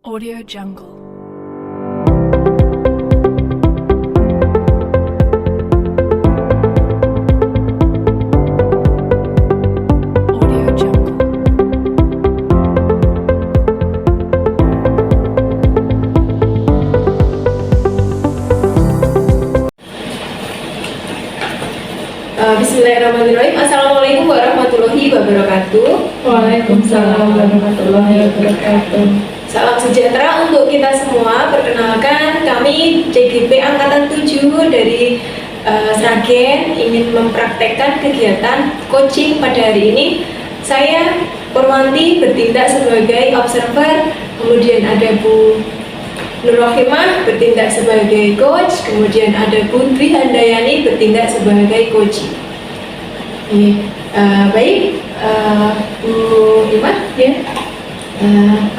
Audio Jungle. Audio Jungle. Bismillahirrahmanirrahim. Assalamualaikum warahmatullahi wabarakatuh. Waalaikumsalam warahmatullahi wabarakatuh. Salam sejahtera untuk kita semua. Perkenalkan, kami CGP Angkatan 7 dari Sragen ingin mempraktekkan kegiatan coaching pada hari ini. Saya Purwanti bertindak sebagai observer, kemudian ada Bu Nur Rohimah bertindak sebagai coach, kemudian ada Bu Dwi Handayani bertindak sebagai coach. Baik, Bu Imah, ya.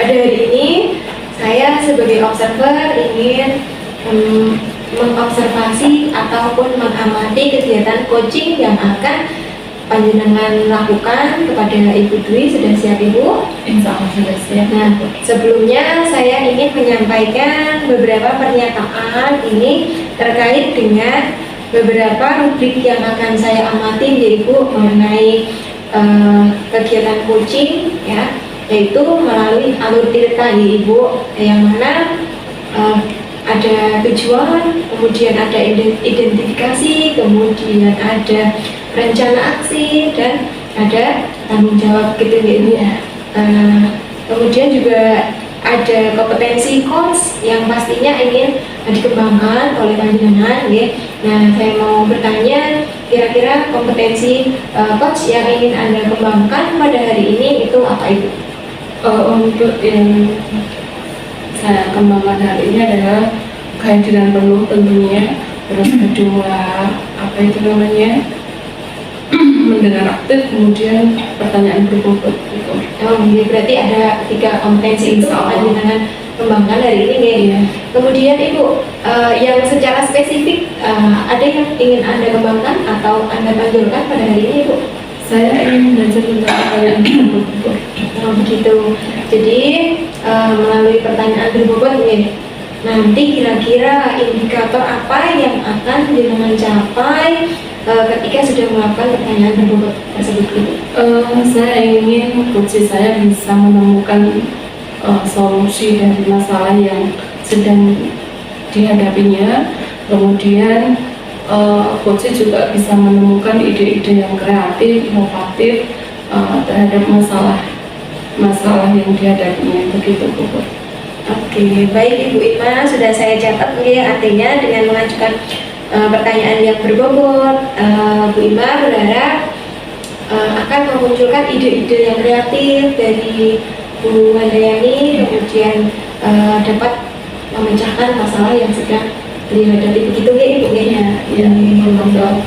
Pada hari ini saya sebagai observer ingin mengobservasi ataupun mengamati kegiatan coaching yang akan panjenengan lakukan kepada Ibu Dwi. Sudah siap Ibu? Insya Allah sudah siap. Nah, sebelumnya saya ingin menyampaikan beberapa pernyataan ini terkait dengan beberapa rubrik yang akan saya amati yaitu mengenai kegiatan coaching, ya, yaitu melalui alur tirta Ibu, yang mana ada tujuan, kemudian ada identifikasi, kemudian ada rencana aksi, dan ada tanggung jawab gitu ya Ibu. Kemudian juga ada kompetensi coach yang pastinya ingin dikembangkan oleh panjenengan, ya. Nah, saya mau bertanya, kira-kira kompetensi coach yang ingin Anda kembangkan pada hari ini itu apa Ibu? Untuk yang saya kembangkan hari ini adalah kehadiran penuh tentunya. Terus kedua, apa itu namanya, mendengar aktif, kemudian pertanyaan berbobot gitu. Berarti ada 3 kompetensi itu panjenengan kembangkan hari ini, ya. Iya. Kemudian Ibu, yang secara spesifik ada yang ingin Anda kembangkan atau Anda tonjolkan pada hari ini Ibu? Saya ingin belajar tentang pertanyaan berbobot. Begitu. Jadi melalui pertanyaan berbobot, ya, nanti kira-kira indikator apa yang akan panjenengan capai ketika sudah melakukan pertanyaan berbobot tersebut Ibu? Saya ingin coach saya bisa menemukan solusi dari masalah yang sedang dihadapinya. Kemudian coach juga bisa menemukan ide-ide yang kreatif, inovatif terhadap masalah yang dihadapinya. Begitu Bu. Oke, baik Ibu Ima, sudah saya catat, ya. Artinya dengan mengajukan pertanyaan yang berbobot, Bu Ima berharap akan memunculkan ide-ide yang kreatif dari Bu Handayani, kemudian dapat memecahkan masalah yang sedang dihadapi. Begitu ya Ibu, ya? Ya, monggo.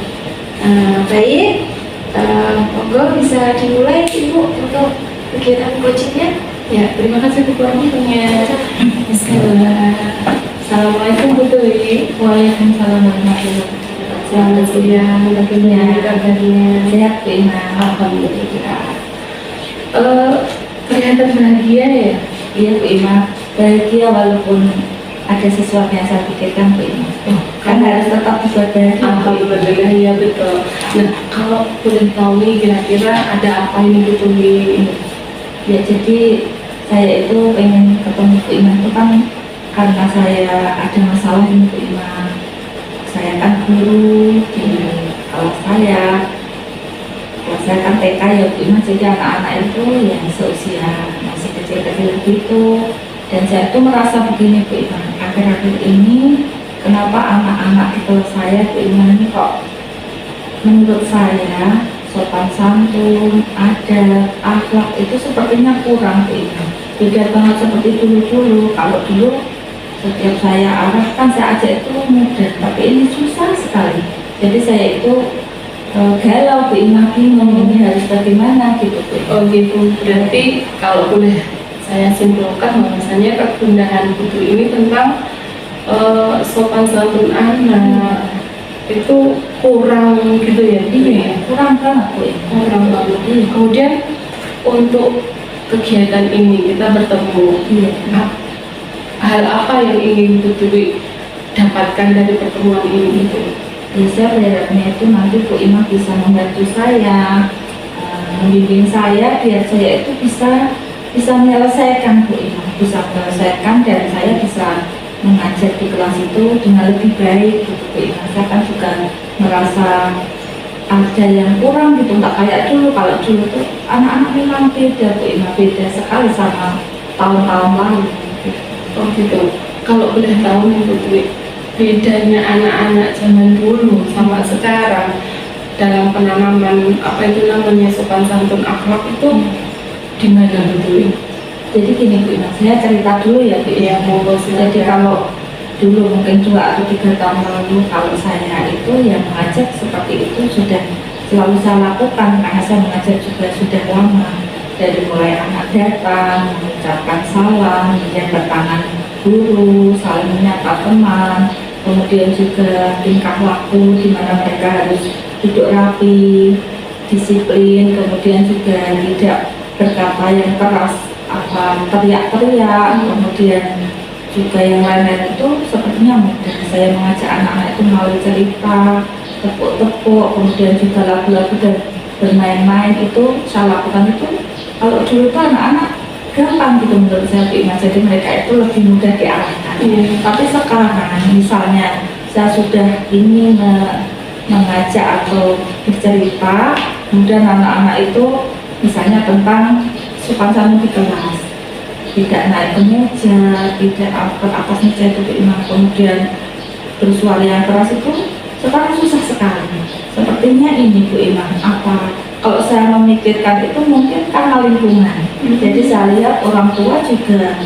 Baik, monggo bisa dimulai Ibu untuk kegiatan coachingnya. Ya, terima kasih Bu waktunya. Bismillah. Assalamualaikum Bu Dwi. Waalaikumsalam warahmatullahi wabarakatuh. Selamat siang, bagaimana kabarnya? Sehat Bu Ima. Alhamdulillah. Kelihatan bahagia ya? Iya Bu Ima, bahagia walaupun ada sesuatu yang saya pikirkan Bu Ima. Kan harus tetap dibuat bahagia. Alhamdulillah, ya betul. Nah, kalau boleh tahu nih kira-kira ada apa ini Bu Dwi? Ya, jadi saya itu pengen ketemu Bu Ima itu kan karena saya ada masalah ini Bu Ima. Saya kan guru di kelas saya kan TK ya Bu Ima, jadi anak-anak itu yang seusia masih kecil-kecil gitu. Dan saya itu merasa begini Bu Ima, akhir-akhir ini kenapa anak-anak di kelas saya Bu Ima ini kok menurut saya sopan santun, adab, akhlak itu sepertinya kurang Bu Ima. Beda banget seperti dulu-dulu. Kalau dulu setiap saya arahkan, saya ajak itu mudah, tapi ini susah sekali. Jadi saya itu galau Bu Ima, bingung ini harus bagaimana gitu Bu Ima. Oh gitu, berarti kalau boleh saya simpulkan bahwasanya kegundahan Bu Dwi ini tentang sopan santun anak itu kurang gitu ya? Iya, kurang banget Bu Ima. Kurang banget. Kemudian untuk kegiatan ini kita bertemu. Iya. hal apa yang ingin Bu Dwi dapatkan dari pertemuan ini gitu? Ya, saya berharapnya itu nanti Bu Ima bisa membantu saya, membimbing saya biar saya itu bisa menyelesaikan Bu Ima, bisa menyelesaikan dan saya bisa mengajar di kelas itu dengan lebih baik gitu Bu Ima. Saya kan juga merasa ada yang kurang gitu, nggak kayak dulu. Kalau dulu tuh anak-anak memang beda Bu Ima, beda sekali sama tahun-tahun lalu gitu. Oh gitu. Kalau boleh tahu nih Bu Dwi, bedanya anak-anak zaman dulu sama sekarang dalam penanaman apa itu namanya sopan santun akhlak itu di mana Bu Dwi? Jadi gini Bu Ima, saya cerita dulu ya Bu Ima. Iya, monggo silakan. Jadi kalau dulu mungkin 2 atau 3 tahun lalu, kalau saya itu yang mengajar seperti itu sudah selalu saya lakukan karena saya mengajar juga sudah lama. Dari mulai anak datang, mengucapkan salam, kemudian bertangan guru, saling menyapa teman, kemudian juga tingkah laku di mana mereka harus duduk rapi, disiplin, kemudian juga tidak berkata yang keras, apa teriak-teriak, kemudian juga yang lain-lain itu sepertinya mudah. Saya mengajak anak-anak itu melalui cerita, tepuk-tepuk, kemudian juga lagu-lagu dan bermain-main itu saya lakukan itu. Kalau dulu itu anak-anak gampang gitu menurut saya Bu Ima, jadi mereka itu lebih mudah diarahkan. Tapi sekarang misalnya saya sudah ingin mengajak atau bercerita, kemudian anak-anak itu misalnya tentang sopan santun di kelas, tidak naik ke meja, tidak ke atas meja itu Bu Ima, kemudian bersuara yang keras itu sekarang susah sekali. Sepertinya ini Bu Ima, apa kalau saya memikirkan itu mungkin karena lingkungan. Jadi saya lihat orang tua juga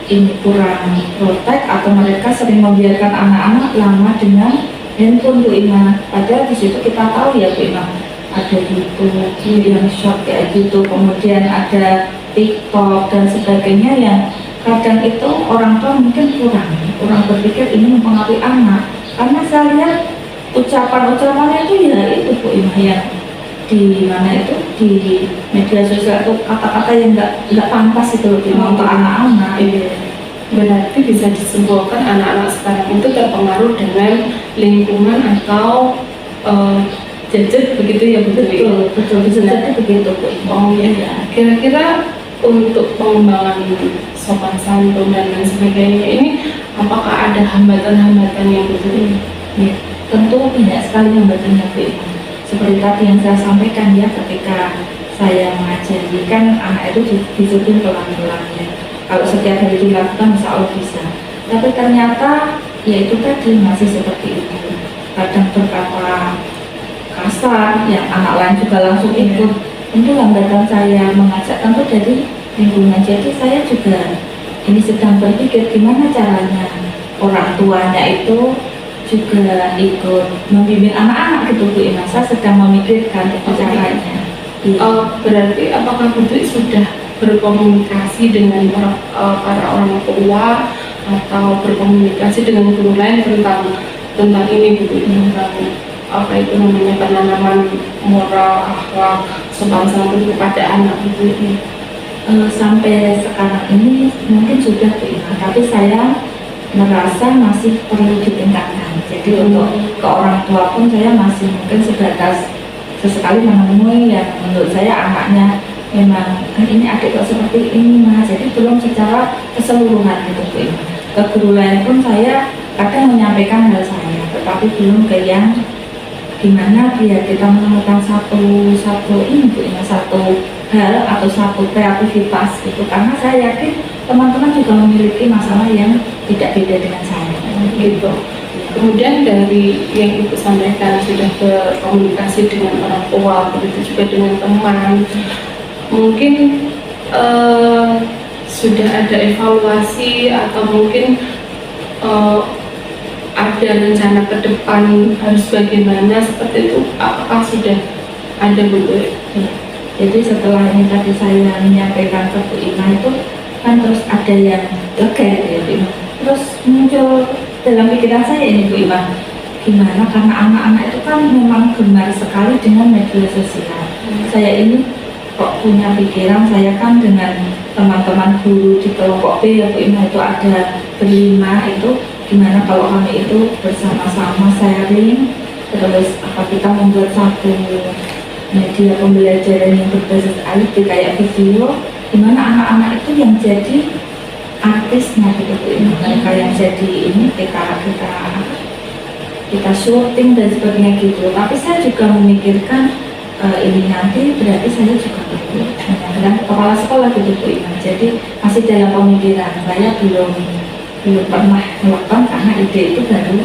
ini kurang protek atau mereka sering membiarkan anak-anak lama dengan handphone Bu Ima. Padahal di situ kita tahu ya Bu Ima, ada YouTube, kemudian short kayak gitu, kemudian ada TikTok dan sebagainya yang kadang itu orang tua mungkin kurang berpikir ini mempengaruhi anak. Karena saya lihat ucapan-ucapannya itu ya itu Bu Ima yang di mana itu di media sosial itu kata-kata yang nggak pantas itu loh untuk anak-anak. Berarti bisa disimpulkan anak-anak sekarang itu terpengaruh dengan lingkungan atau gadget begitu ya Bu Dwi? Betul bisa jadi begitu Bu. Oh iya. Kira-kira untuk pengembangan sopan santun dan lain sebagainya ini apakah ada hambatan-hambatan yang Bu Dwi? Ya, tentu banyak sekali hambatannya Bu. Seperti tadi yang saya sampaikan ya, ketika saya mengajari kan anak itu disuruh pelan-pelan ya. Kalau setiap hari dilakukan insya Allah bisa. Tapi ternyata ya itu tadi masih seperti itu. Kadang berkata kasar, yang anak lain juga langsung ikut. Tentu hambatan saya mengajak tentu dari lingkungan. Jadi saya juga ini sedang berpikir gimana caranya orang tuanya itu juga ikut membimbing anak-anak gitu Bu Ima. Saya sedang memikirkan itu caranya. Berarti apakah Bu Dwi sudah berkomunikasi dengan para orang tua atau berkomunikasi dengan guru lain tentang ini Bu Dwi, tentang apa itu namanya penanaman moral, akhlak, sopan santun kepada anak Bu Dwi? Sampai sekarang ini mungkin sudah Bu Ima, tapi saya merasa masih perlu ditingkatkan. Jadi untuk ke orang tua pun saya masih mungkin sebatas sesekali menemui yang menurut saya anaknya memang kan ini adik kok seperti ini Mas, jadi belum secara keseluruhan gitu Bu. Ke guru lain pun saya kadang menyampaikan hal saya, tetapi belum ke yang gimana biar kita menemukan satu ini Bu, satu hal atau satu kreativitas gitu, karena saya yakin teman-teman juga memiliki masalah yang tidak beda dengan saya gitu. Kemudian dari yang Ibu sampaikan sudah berkomunikasi dengan orang tua, begitu juga dengan teman, mungkin sudah ada evaluasi atau mungkin ada rencana ke depan harus bagaimana seperti itu, apakah sudah ada Bu? Jadi setelah ini tadi saya menyampaikan ke Bu Ima itu kan terus ada yang lega ya Bu Ima. Terus muncul dalam pikiran saya ini Bu Ima, gimana karena anak-anak itu kan memang gemar sekali dengan media sosial. Saya ini kok punya pikiran, saya kan dengan teman-teman guru di kelompok B ya Bu Ima itu ada berlima, itu gimana kalau kami itu bersama-sama sharing, terus kita membuat satu media pembelajaran yang berbasis IT kayak video, dimana anak-anak itu yang jadi artisnya gitu Bu Ima, mereka yang jadi ini kita syuting dan sebagainya gitu. Tapi saya juga memikirkan ini nanti berarti saya juga perlu dengan kepala sekolah gitu Bu Ima. Jadi masih dalam pemikiran, saya belum pernah melakukan karena ide itu baru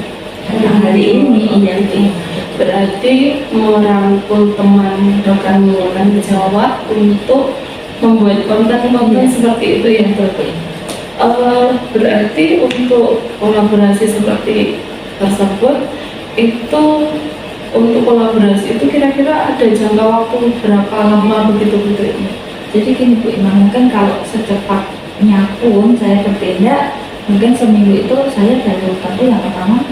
hari ini ya Bu Ima. Berarti merangkul teman rekan sejawat untuk membuat konten-konten seperti itu ya. Berarti untuk kolaborasi seperti tersebut itu, untuk kolaborasi itu kira-kira ada jangka waktu berapa lama begitu? Jadi gini Bu Ima, mungkin kalau secepatnya pun saya bertindak, mungkin seminggu itu saya baru tentu yang pertama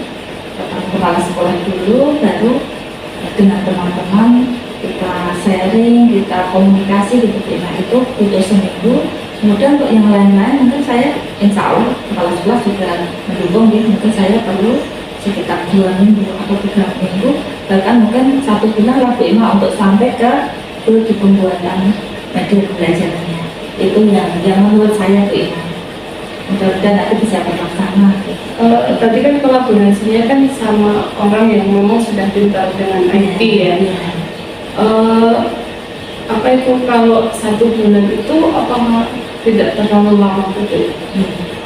kepala sekolah dulu, baru dengan teman-teman kita sharing, kita komunikasi gitu Bu Ima, itu butuh seminggu. Kemudian untuk yang lain-lain mungkin saya insya Allah kepala sekolah juga mendukung ya, mungkin saya perlu sekitar 2 minggu atau 3 minggu, bahkan mungkin 1 bulan lah Bu Ima untuk sampai ke di pembuatan media pembelajarannya. Itu yang menurut saya Bu Ima, mudah-mudahan nanti bisa terlaksana. Tadi kan kolaborasinya kan sama orang yang memang sudah pintar dengan IT ya. Apa itu kalau 1 bulan itu apakah tidak terlalu lama gitu?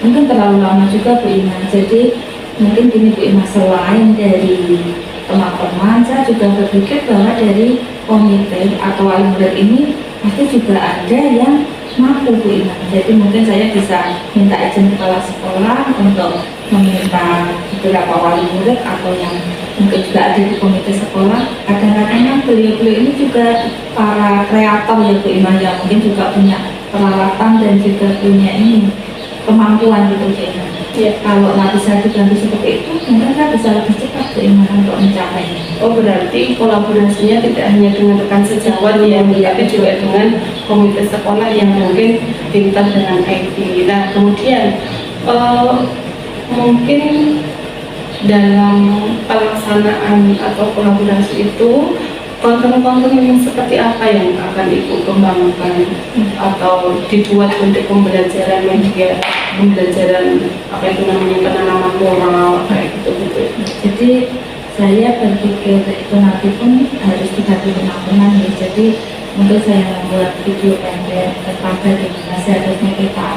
Mungkin terlalu lama juga Bu Ima. Jadi mungkin gini Bu Ima, selain dari teman-teman, saya juga berpikir bahwa dari komite atau wali murid ini pasti juga ada yang mampu Bu Ima. Jadi mungkin saya bisa minta izin kepala sekolah untuk meminta beberapa wali murid atau yang mungkin juga ada di komite sekolah. Kadang-kadang kan beliau-beliau ini juga para kreator ya Bu Ima, yang mungkin juga punya peralatan dan juga punya ini kemampuan gitu Bu Ima. Ya, kalau nggak bisa dibantu seperti itu, mungkin kan bisa lebih cepat Bu Ima untuk mencapainya. Oh, berarti kolaborasinya tidak hanya dengan rekan sejawat ya, tapi juga dengan komite sekolah yang mungkin pintar dengan IT. Nah, kemudian mungkin dalam pelaksanaan atau kolaborasi itu konten-konten yang seperti apa yang akan Ibu kembangkan atau dibuat untuk pembelajaran media, pembelajaran apa itu namanya, penanaman moral kayak gitu. Jadi saya berpikir itu nanti pun harus dibagi teman-teman ya. Jadi mungkin saya membuat video pendek tentang bagaimana seharusnya kita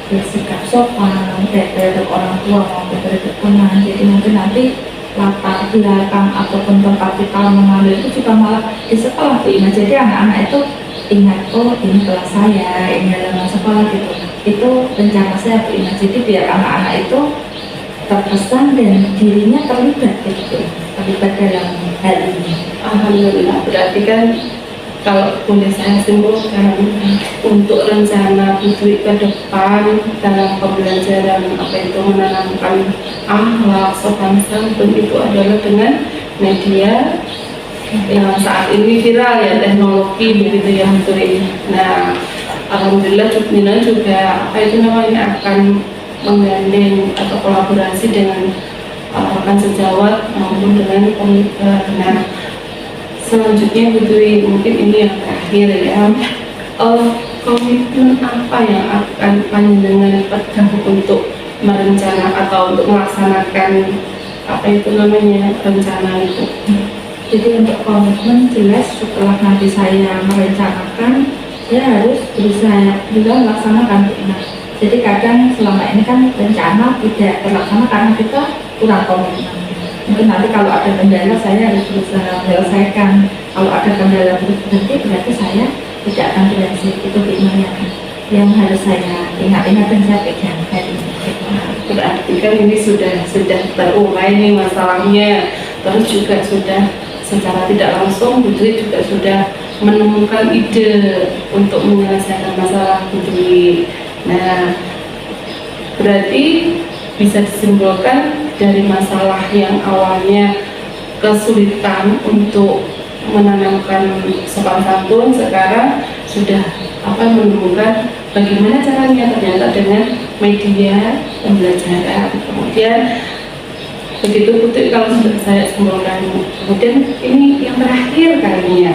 bersikap sopan, terhadap orang tua maupun terhadap teman. Jadi mungkin nanti latar belakang ataupun tempat kita mengambil itu juga malah di sekolah Bu Ima. Jadi anak-anak itu ingat, oh ini kelas saya, ini adalah sekolah gitu. Itu rencana saya Bu Ima. Jadi biar anak-anak itu terkesan dan dirinya terlibat gitu, terlibat dalam hal ini. Alhamdulillah, berarti kan kalau boleh saya simpulkan, untuk rencana Putri ke depan dalam pembelajaran apa itu menanamkan akhlak, sopan santun itu adalah dengan media yang saat ini viral ya, teknologi begitu ya Putri. Nah, alhamdulillah Nina juga apa itu namanya akan menggandeng atau kolaborasi dengan rekan sejawat maupun dengan komite. Nah, selanjutnya Putri, mungkin ini yang terakhir ya, komitmen apa yang akan panjenengan pegang untuk merencana atau untuk melaksanakan apa itu namanya rencana itu? Jadi untuk komitmen jelas setelah nanti saya merencanakan, saya harus berusaha juga melaksanakan. Jadi kadang selama ini kan rencana tidak terlaksana karena kita kurang komitmen. Mungkin nanti kalau ada kendala saya harus berusaha menyelesaikan. Kalau ada kendala berarti saya tidak akan berhasil. Itu yang harus saya ingat-ingat dan saya pegang hari ini. Berarti kan ini sudah terurai nih masalahnya, terus juga sudah secara tidak langsung Putri juga sudah menemukan ide untuk menyelesaikan masalah Putri. Nah, berarti bisa disimpulkan dari masalah yang awalnya kesulitan untuk menanamkan sopan santun, sekarang sudah menemukan bagaimana caranya, ternyata dengan media pembelajaran. Kemudian begitu Putri kalau sudah saya simpulkan, kemudian ini yang terakhir kalinya,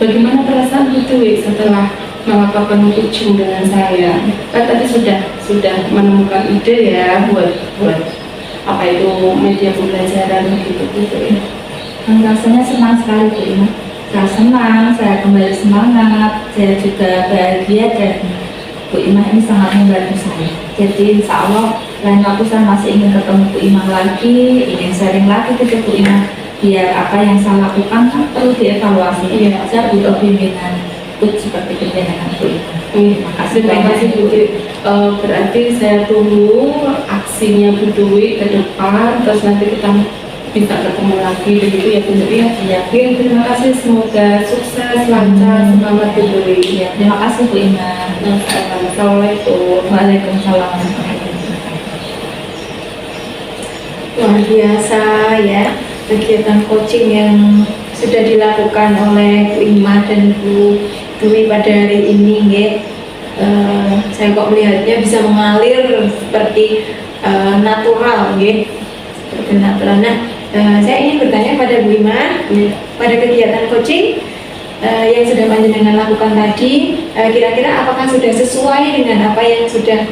bagaimana perasaan Putri setelah melakukan coaching dengan saya? Kan tadi sudah menemukan ide ya buat apa itu media pembelajaran begitu Putri. Rasanya senang sekali Bu Ima. Saya senang, saya kembali semangat, saya juga bahagia dan Bu Ima ini sangat membantu saya. Jadi insya Allah lain waktu saya masih ingin ketemu Bu Ima lagi, ingin sharing lagi ke Bu Ima biar apa yang saya lakukan kan perlu dievaluasi. Iya. Saya butuh bimbingan seperti bimbingan Bu Ima. Terima kasih Terima kasih banyak. Bu Dwi. Berarti saya tunggu aksinya Bu Dwi ke depan, terus nanti kita bisa ketemu lagi begitu ya Bu Dwi ya. Iya. Oke, terima kasih, semoga sukses, lancar, semangat Bu Dwi. Iya, terima kasih Bu Ima. Assalamualaikum. Waalaikumsalam. Luar biasa ya kegiatan coaching yang sudah dilakukan oleh Bu Ima dan Bu Dwi pada hari ini nggih. Saya kok melihatnya bisa mengalir seperti natural nggih. Seperti natural. Nah, saya ingin bertanya pada Bu Ima, pada kegiatan coaching yang sudah panjenengan lakukan tadi, kira-kira apakah sudah sesuai dengan apa yang sudah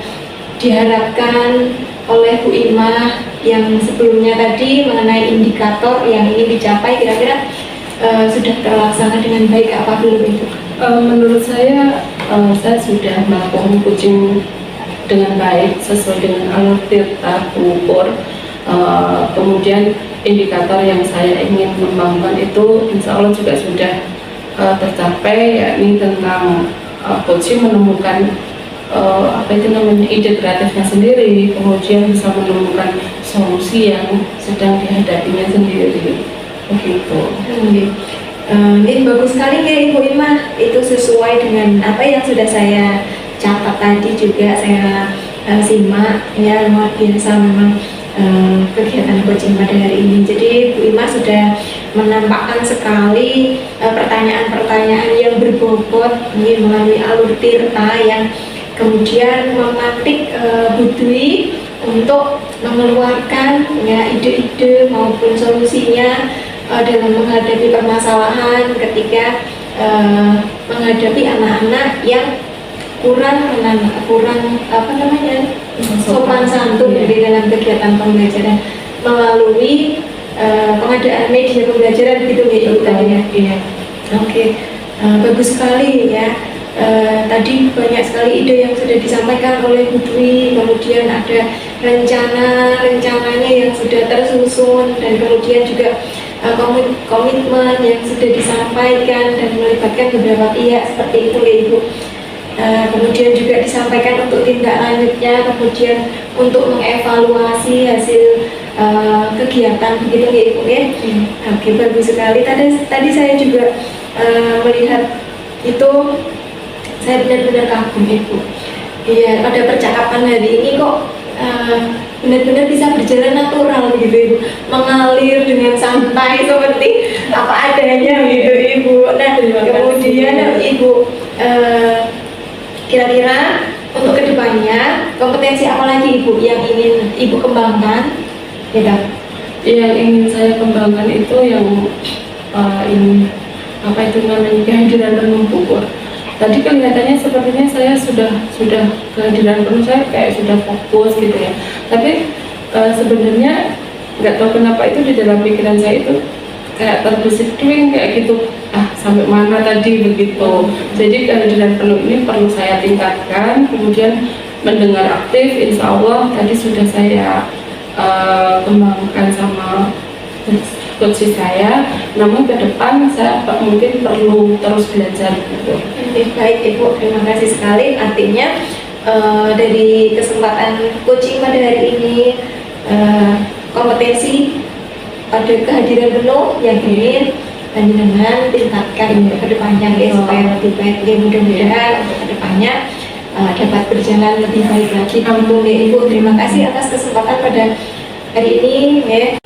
diharapkan oleh Bu Ima yang sebelumnya tadi mengenai indikator yang ingin dicapai, kira-kira sudah terlaksana dengan baik apa belum itu? Menurut saya sudah melakukan coaching dengan baik sesuai dengan alur tirta ukur. Kemudian indikator yang saya ingin kembangkan itu insya Allah juga sudah tercapai, yakni tentang coaching menemukan apa itu namanya ide kreatifnya sendiri, kemudian bisa menemukan solusi yang sedang dihadapinya sendiri begitu. Ini bagus sekali ya Ibu Ima, itu sesuai dengan apa yang sudah saya catat tadi juga saya simak ya, luar biasa memang kegiatan coaching pada hari ini. Jadi Bu Ima sudah menampakkan sekali pertanyaan-pertanyaan yang berbobot melalui alur tirta yang kemudian mematik Bu Dwi untuk mengeluarkan ya ide-ide maupun solusinya dalam menghadapi permasalahan ketika menghadapi anak-anak yang kurang apa namanya sopan santun di dalam kegiatan pembelajaran melalui pengadaan media pembelajaran gitu ya Ibu tadi ya. Iya. Oke, bagus sekali ya. Tadi banyak sekali ide yang sudah disampaikan oleh Bu Dwi, kemudian ada rencananya yang sudah tersusun dan kemudian juga komitmen yang sudah disampaikan dan melibatkan beberapa pihak seperti itu ya Ibu. Kemudian juga disampaikan untuk tindak lanjutnya, kemudian untuk mengevaluasi hasil kegiatan begitu ya Ibu ya. Oke, bagus sekali. Tadi saya juga melihat itu, saya benar-benar kagum Ibu. Iya, pada percakapan hari ini kok benar-benar bisa berjalan natural gitu Ibu, mengalir dengan santai seperti apa adanya gitu Ibu. Nah, kemudian Ibu kira-kira untuk kedepannya kompetensi apa lagi Ibu yang ingin Ibu kembangkan? Gitu. Yang ingin saya kembangkan itu yang ini apa itu namanya kehadiran penuh ukur. Tadi kelihatannya sepertinya saya sudah kehadiran penuh, saya kayak sudah fokus gitu ya. Tapi sebenarnya nggak tahu kenapa itu di dalam pikiran saya itu kayak terbesit kayak gitu, sampai mana tadi begitu. Jadi kehadiran penuh ini perlu saya tingkatkan, kemudian mendengar aktif, insya Allah tadi sudah saya kembangkan sama coach saya. Namun ke depan saya mungkin perlu terus belajar gitu. Baik Ibu, terima kasih sekali. Artinya dari kesempatan coaching pada hari ini, kompetensi pada kehadiran penuh yang ingin panjenengan tingkatkan ke depannya ya, supaya lebih baik ya, mudah-mudahan untuk kedepannya dapat berjalan lebih baik lagi. Amin ya Ibu, terima kasih atas kesempatan pada hari ini ya.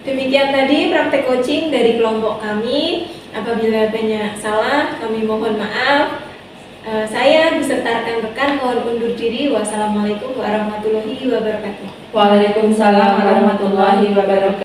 Demikian tadi praktek coaching dari kelompok kami. Apabila banyak salah, kami mohon maaf. Saya beserta rekan-rekan mohon undur diri. Wassalamualaikum warahmatullahi wabarakatuh. Waalaikumsalam warahmatullahi wabarakatuh.